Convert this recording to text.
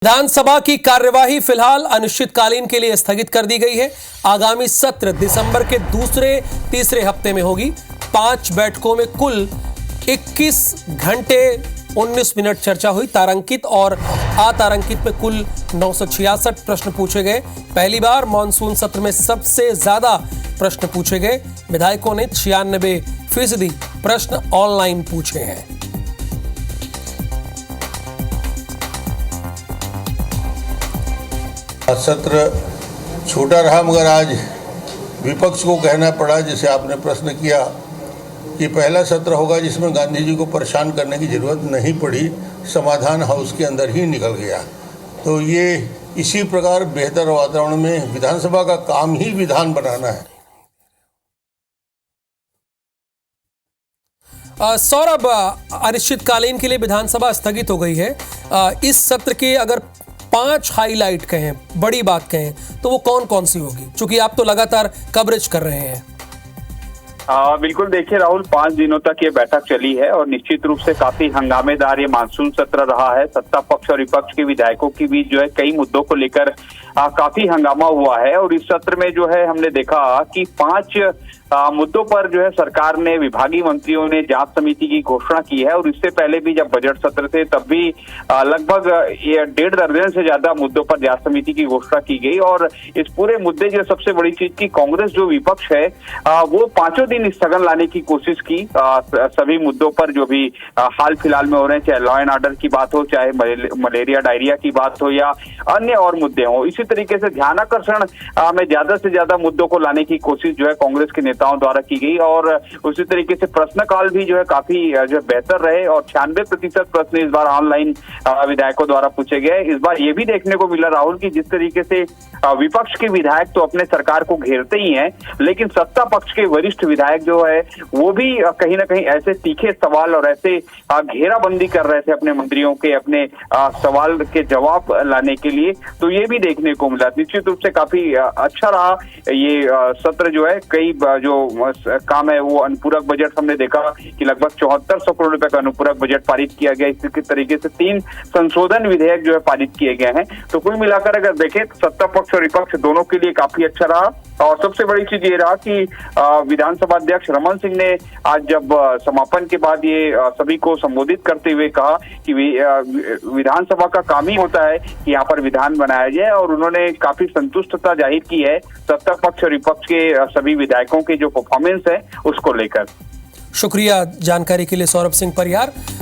विधानसभा की कार्यवाही फिलहाल अनिश्चितकालीन के लिए स्थगित कर दी गई है। आगामी सत्र दिसंबर के दूसरे तीसरे हफ्ते में होगी। 5 बैठकों में कुल 21 घंटे 19 मिनट चर्चा हुई। तारांकित और अतारांकित में कुल 966 प्रश्न पूछे गए। पहली बार मॉनसून सत्र में सबसे ज्यादा प्रश्न पूछे गए। विधायकों ने 96% प्रश्न ऑनलाइन पूछे हैं। सत्र छोटा रहा, मगर आज विपक्ष को कहना पड़ा, जैसे आपने प्रश्न किया कि पहला सत्र होगा जिसमें गांधी जी को परेशान करने की जरूरत नहीं पड़ी, समाधान हाउस के अंदर ही निकल गया। तो ये इसी प्रकार बेहतर वातावरण में विधानसभा का काम ही विधान बनाना है। सौरभ, अनिश्चितकालीन के लिए विधानसभा स्थगित हो गई है। इस सत्र के अगर 5 हाईलाइट कहें, बड़ी बात कहें, तो वो कौन कौन सी होगी, क्योंकि आप तो लगातार कवरेज कर रहे हैं। बिल्कुल, देखिए राहुल, 5 दिनों तक ये बैठक चली है और निश्चित रूप से काफी हंगामेदार ये मानसून सत्र रहा है। सत्ता पक्ष और विपक्ष के विधायकों के बीच जो है कई मुद्दों को लेकर काफी हंगामा हुआ है। और इस सत्र में जो है हमने देखा कि 5 मुद्दों पर जो है सरकार ने, विभागीय मंत्रियों ने जांच समिति की घोषणा की है। और इससे पहले भी जब बजट सत्र थे तब भी लगभग 1.5 दर्जन से ज्यादा मुद्दों पर जांच समिति की घोषणा की गई। और इस पूरे मुद्दे जो सबसे बड़ी चीज की, कांग्रेस जो विपक्ष है वो 5 दिन स्थगन लाने की कोशिश की। सभी मुद्दों पर जो भी हाल फिलहाल में हो रहे हैं, चाहे लॉ एंड ऑर्डर की बात हो, चाहे मलेरिया डायरिया की बात हो या अन्य और मुद्दे हो। इसी तरीके से ध्यानाकर्षण में ज्यादा से ज्यादा मुद्दों को लाने की कोशिश जो है कांग्रेस के नेताओं द्वारा की गई। और उसी तरीके से प्रश्नकाल भी जो है काफी जो बेहतर रहे और 96% प्रश्न इस बार ऑनलाइन विधायकों द्वारा पूछे गए। इस बार ये भी देखने को मिला राहुल कि जिस तरीके से विपक्ष के विधायक तो अपने सरकार को घेरते ही हैं, लेकिन सत्ता पक्ष के वरिष्ठ विधायक जो है वो भी कहीं ना कहीं ऐसे तीखे सवाल और ऐसे घेराबंदी कर रहे थे अपने मंत्रियों के, अपने सवाल के जवाब लाने के लिए। तो ये भी देखने को मिला। निश्चित रूप से काफी अच्छा रहा ये सत्र जो है। कई जो काम है वो अनुपूरक बजट, हमने देखा कि लगभग 7400 करोड़ रुपए का अनुपूरक बजट पारित किया गया। इसी तरीके से 3 संशोधन विधेयक जो है पारित किए गए हैं। तो कुल मिलाकर अगर देखें सत्ता पक्ष और विपक्ष दोनों के लिए काफी अच्छा रहा। और सबसे बड़ी चीज ये रहा कि विधानसभा अध्यक्ष रमन सिंह ने आज जब समापन के बाद ये सभी को संबोधित करते हुए कहा कि विधानसभा का काम ही होता है कि यहाँ पर विधान बनाया जाए। और उन्होंने काफी संतुष्टता जाहिर की है सत्ता पक्ष और विपक्ष के सभी विधायकों के जो परफॉर्मेंस है उसको लेकर। शुक्रिया जानकारी के लिए सौरभ सिंह परियार।